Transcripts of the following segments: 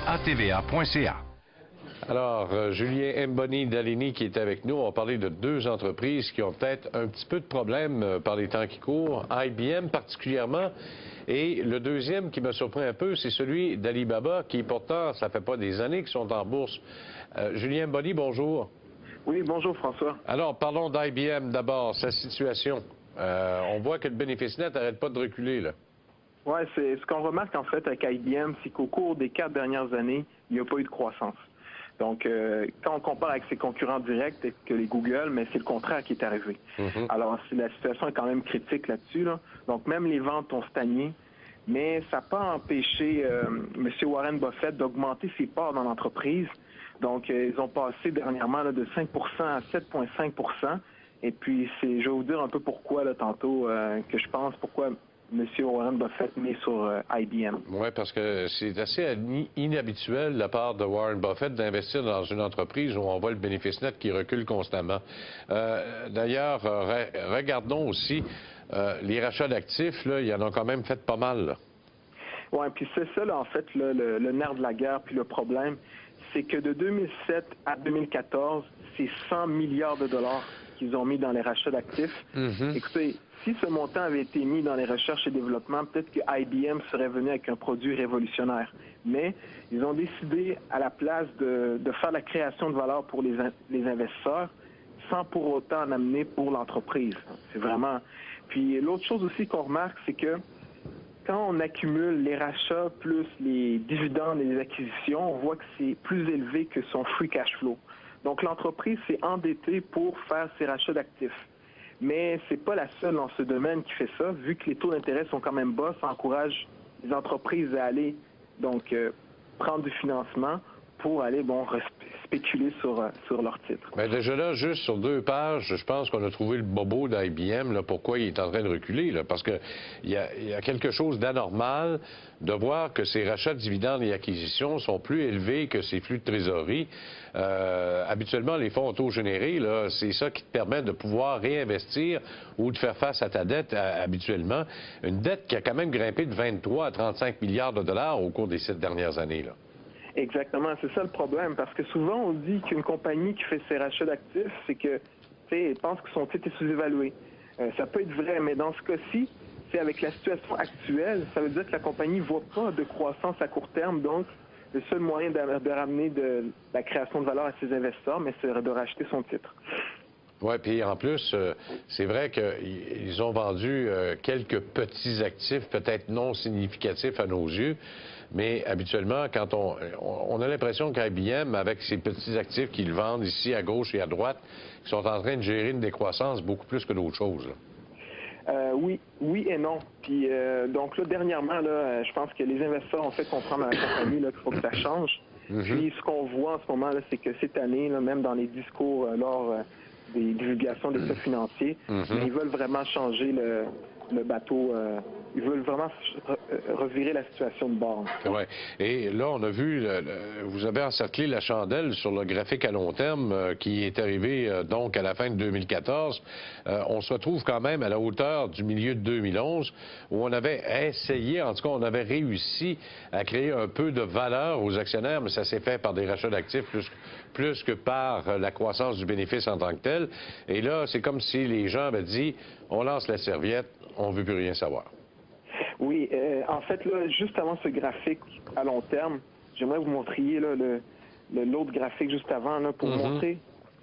atva.ca. Alors, Julien Mboni d'Aligny qui est avec nous. On va parler de deux entreprises qui ont peut-être un petit peu de problème par les temps qui courent. IBM particulièrement. Et le deuxième qui me surprend un peu, c'est celui d'Alibaba qui pourtant, ça fait pas des années qu'ils sont en bourse. Julien Mboni, bonjour. Oui, bonjour François. Alors, parlons d'IBM d'abord, sa situation. On voit que le bénéfice net n'arrête pas de reculer, là. Oui, c'est ce qu'on remarque en fait avec IBM, c'est qu'au cours des 4 dernières années, il n'y a pas eu de croissance. Donc, quand on compare avec ses concurrents directs, que les Google, mais c'est le contraire qui est arrivé. Alors, la situation est quand même critique là-dessus, là. Donc, même les ventes ont stagné, mais ça n'a pas empêché M. Warren Buffett d'augmenter ses parts dans l'entreprise. Donc, ils ont passé dernièrement là, de 5 à 7,5 Et puis, je vais vous dire un peu pourquoi, là, tantôt, que je pense, pourquoi M. Warren Buffett met sur IBM. Oui, parce que c'est assez inhabituel de la part de Warren Buffett d'investir dans une entreprise où on voit le bénéfice net qui recule constamment. D'ailleurs, regardons aussi les rachats d'actifs, là, il y en a quand même fait pas mal. Oui, puis c'est ça, là, en fait, là, le nerf de la guerre, puis le problème, c'est que de 2007 à 2014, c'est 100 milliards de dollars qu'ils ont mis dans les rachats d'actifs. Écoutez, si ce montant avait été mis dans les recherches et développement, peut-être que IBM serait venu avec un produit révolutionnaire. Mais ils ont décidé, à la place de faire la création de valeur pour les investisseurs, sans pour autant en amener pour l'entreprise. C'est vraiment... Puis l'autre chose aussi qu'on remarque, c'est que quand on accumule les rachats plus les dividendes et les acquisitions, on voit que c'est plus élevé que son free cash flow. Donc, l'entreprise s'est endettée pour faire ses rachats d'actifs. Mais c'est pas la seule dans ce domaine qui fait ça. Vu que les taux d'intérêt sont quand même bas, ça encourage les entreprises à aller donc prendre du financement pour aller spéculer sur leurs titres. Bien, déjà là, juste sur 2 pages, je pense qu'on a trouvé le bobo d'IBM, là, pourquoi il est en train de reculer. Là, parce qu'il y a quelque chose d'anormal de voir que ces rachats de dividendes et acquisitions sont plus élevés que ces flux de trésorerie. Habituellement, les fonds auto-générés, là, c'est ça qui te permet de pouvoir réinvestir ou de faire face à ta dette habituellement. Une dette qui a quand même grimpé de 23 à 35 milliards de dollars au cours des 7 dernières années, là. Exactement, c'est ça le problème, parce que souvent on dit qu'une compagnie qui fait ses rachats d'actifs, c'est que, tu sais, elle pense que son titre est sous-évalué. Ça peut être vrai, mais dans ce cas-ci, c'est avec la situation actuelle, ça veut dire que la compagnie ne voit pas de croissance à court terme, donc le seul moyen de ramener de la création de valeur à ses investisseurs, mais c'est de racheter son titre. Oui, puis en plus, c'est vrai qu'ils ont vendu quelques petits actifs, peut-être non significatifs à nos yeux, mais habituellement, quand on a l'impression qu'IBM, avec ces petits actifs qu'ils vendent ici à gauche et à droite, ils sont en train de gérer une décroissance beaucoup plus que d'autres choses, là. Oui et non. Puis donc là, dernièrement, là, je pense que les investisseurs ont fait comprendre à la compagnie là, qu'il faut que ça change. Puis ce qu'on voit en ce moment, là, c'est que cette année, là, même dans les discours lors des divulgations des faits financiers, ils veulent vraiment changer le bateau. Ils veulent vraiment revirer la situation de bord. Oui. Et là, on a vu, vous avez encerclé la chandelle sur le graphique à long terme qui est arrivé donc à la fin de 2014. On se retrouve quand même à la hauteur du milieu de 2011 où on avait essayé, en tout cas, on avait réussi à créer un peu de valeur aux actionnaires, mais ça s'est fait par des rachats d'actifs plus que par la croissance du bénéfice en tant que tel. Et là, c'est comme si les gens avaient dit, on lance la serviette, on ne veut plus rien savoir. Oui, en fait, là, juste avant ce graphique à long terme, j'aimerais vous montrer là, l'autre graphique juste avant là, pour montrer,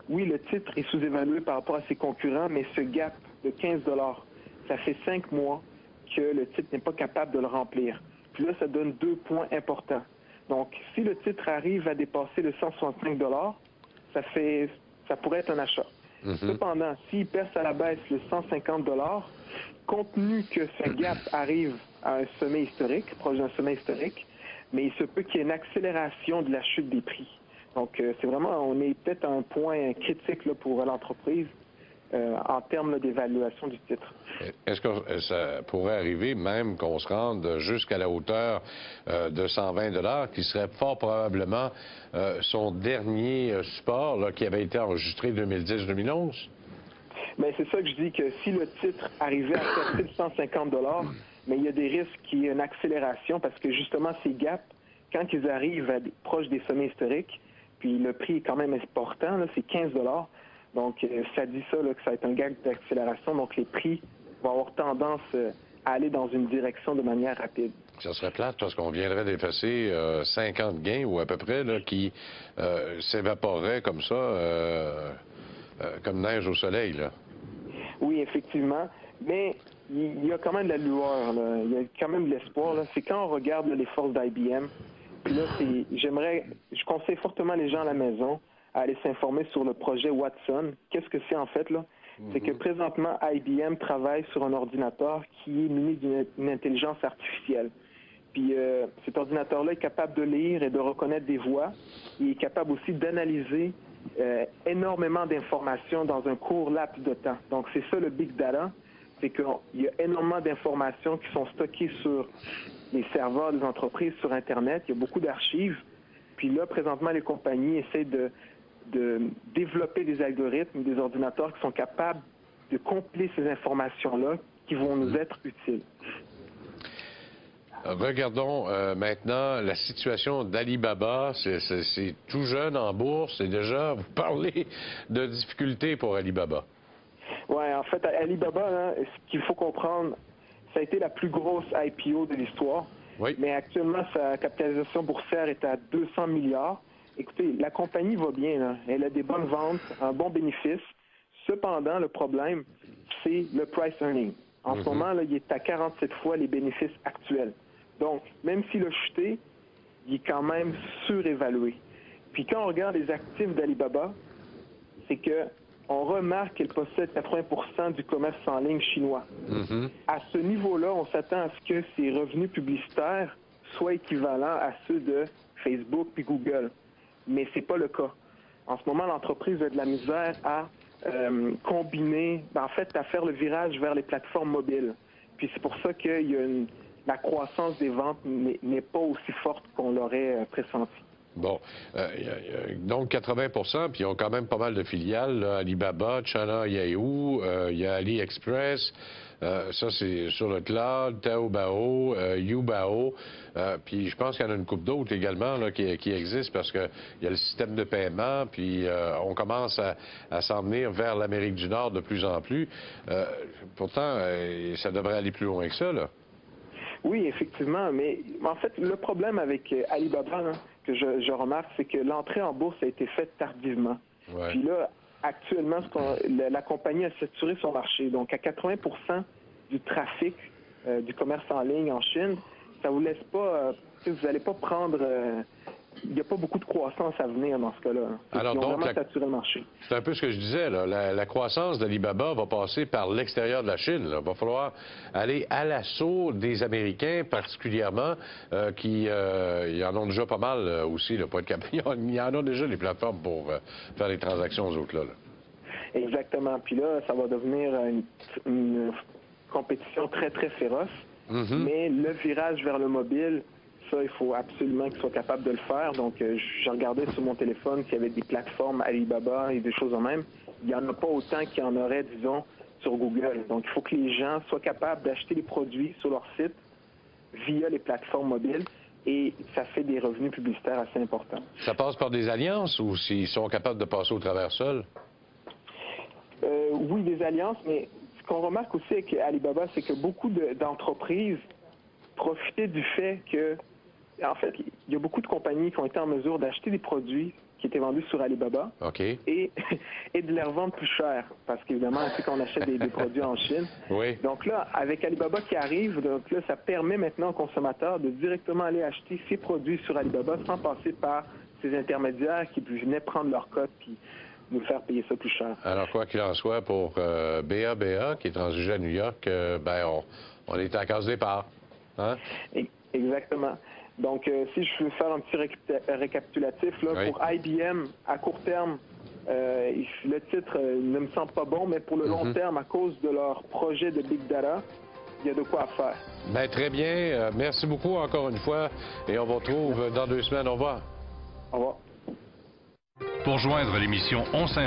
oui, le titre est sous-évalué par rapport à ses concurrents, mais ce gap de 15 $, ça fait 5 mois que le titre n'est pas capable de le remplir. Puis là, ça donne 2 points importants. Donc, si le titre arrive à dépasser le 165 $, ça pourrait être un achat. Cependant, s'il perce à la baisse le 150 $, compte tenu que ce gap arrive à un sommet historique, proche d'un sommet historique, mais il se peut qu'il y ait une accélération de la chute des prix. Donc, c'est vraiment, on est peut-être à un point critique là, pour l'entreprise en termes d'évaluation du titre. Est-ce que ça pourrait arriver même qu'on se rende jusqu'à la hauteur de 120 $, qui serait fort probablement son dernier support là, qui avait été enregistré 2010-2011? Bien, c'est ça que je dis, que si le titre arrivait à percer de 150 $, mais il y a des risques qu'il y ait une accélération parce que justement, ces gaps quand ils arrivent proche des sommets historiques, puis le prix est quand même important, c'est 15 $. Donc, ça dit ça, là, que ça va être un gag d'accélération. Donc, les prix vont avoir tendance à aller dans une direction de manière rapide. Ça serait plate parce qu'on viendrait d'effacer 50 gains ou à peu près là, qui s'évaporeraient comme ça, comme neige au soleil, là. Oui, effectivement. Mais il y a quand même de la lueur, là. Il y a quand même de l'espoir. C'est quand on regarde là, les forces d'IBM. Puis là, je conseille fortement les gens à la maison à aller s'informer sur le projet Watson. Qu'est-ce que c'est en fait, là? C'est que présentement, IBM travaille sur un ordinateur qui est muni d'une intelligence artificielle. Puis cet ordinateur-là est capable de lire et de reconnaître des voix. Il est capable aussi d'analyser énormément d'informations dans un court laps de temps. Donc, c'est ça le big data. C'est qu'il y a énormément d'informations qui sont stockées sur les serveurs des entreprises, sur Internet. Il y a beaucoup d'archives. Puis là, présentement, les compagnies essaient de développer des algorithmes, des ordinateurs qui sont capables de compiler ces informations-là qui vont nous être utiles. Regardons maintenant la situation d'Alibaba. C'est tout jeune en bourse et déjà, vous parlez de difficultés pour Alibaba. Oui, en fait, Alibaba, hein, ce qu'il faut comprendre, ça a été la plus grosse IPO de l'histoire. Oui. Mais actuellement, sa capitalisation boursière est à 200 milliards. Écoutez, la compagnie va bien, là. Elle a des bonnes ventes, un bon bénéfice. Cependant, le problème, c'est le price earning. En ce moment, là, il est à 47 fois les bénéfices actuels. Donc, même s'il a chuté, il est quand même surévalué. Puis quand on regarde les actifs d'Alibaba, c'est que on remarque qu'elle possède 80% du commerce en ligne chinois. À ce niveau-là, on s'attend à ce que ses revenus publicitaires soient équivalents à ceux de Facebook puis Google. Mais c'est pas le cas. En ce moment, l'entreprise a de la misère à combiner, en fait, à faire le virage vers les plateformes mobiles. Puis c'est pour ça que la croissance des ventes n'est pas aussi forte qu'on l'aurait pressenti. Bon, donc 80%, puis ils ont quand même pas mal de filiales, là, Alibaba, China, Yahoo, il y a AliExpress, ça c'est sur le cloud, Taobao, Youbao, puis je pense qu'il y en a une couple d'autres également là, qui existent parce qu'il y a le système de paiement, puis on commence à s'en venir vers l'Amérique du Nord de plus en plus. Pourtant, ça devrait aller plus loin que ça, là. Oui, effectivement, mais en fait, le problème avec Alibaba, hein, que je remarque, c'est que l'entrée en bourse a été faite tardivement. Ouais. Puis là, actuellement, la compagnie a saturé son marché. Donc, à 80% du trafic du commerce en ligne en Chine, ça vous laisse pas, vous n'allez pas prendre... il n'y a pas beaucoup de croissance à venir dans ce cas-là. Alors, ils ont donc, vraiment saturé le marché. C'est un peu ce que je disais, là. La croissance d'Alibaba va passer par l'extérieur de la Chine. Il va falloir aller à l'assaut des Américains, particulièrement, qui y en ont déjà pas mal aussi. Là, pour être capable. Il y en a déjà les plateformes pour faire les transactions aux autres là. Exactement. Puis là, ça va devenir une compétition très, très féroce. Mais le virage vers le mobile, ça, il faut absolument qu'ils soient capables de le faire. Donc, j'ai regardé sur mon téléphone s'il y avait des plateformes Alibaba et des choses en même. Il n'y en a pas autant qu'il y en aurait, disons, sur Google. Donc, il faut que les gens soient capables d'acheter les produits sur leur site via les plateformes mobiles. Et ça fait des revenus publicitaires assez importants. Ça passe par des alliances ou s'ils sont capables de passer au travers seuls? Oui, des alliances, mais ce qu'on remarque aussi avec Alibaba, c'est que beaucoup d'entreprises profitaient du fait que, en fait, il y a beaucoup de compagnies qui ont été en mesure d'acheter des produits qui étaient vendus sur Alibaba et de les revendre plus cher. Parce qu'évidemment, on sait qu'on achète des produits en Chine. Oui. Donc là, avec Alibaba qui arrive, donc là, ça permet maintenant aux consommateurs de directement aller acheter ces produits sur Alibaba sans passer par ces intermédiaires qui venaient prendre leur cote puis nous faire payer ça plus cher. Alors, quoi qu'il en soit, pour BABA, qui est transigé à New York, on est à la case départ. Hein? Exactement. Donc, si je veux faire un petit récapitulatif, là, pour IBM, à court terme, le titre ne me semble pas bon, mais pour le long terme, à cause de leur projet de Big Data, il y a de quoi faire. Bien, très bien. Merci beaucoup encore une fois et on vous retrouve dans 2 semaines. Au revoir. Au revoir. Pour joindre l'émission On s'investit.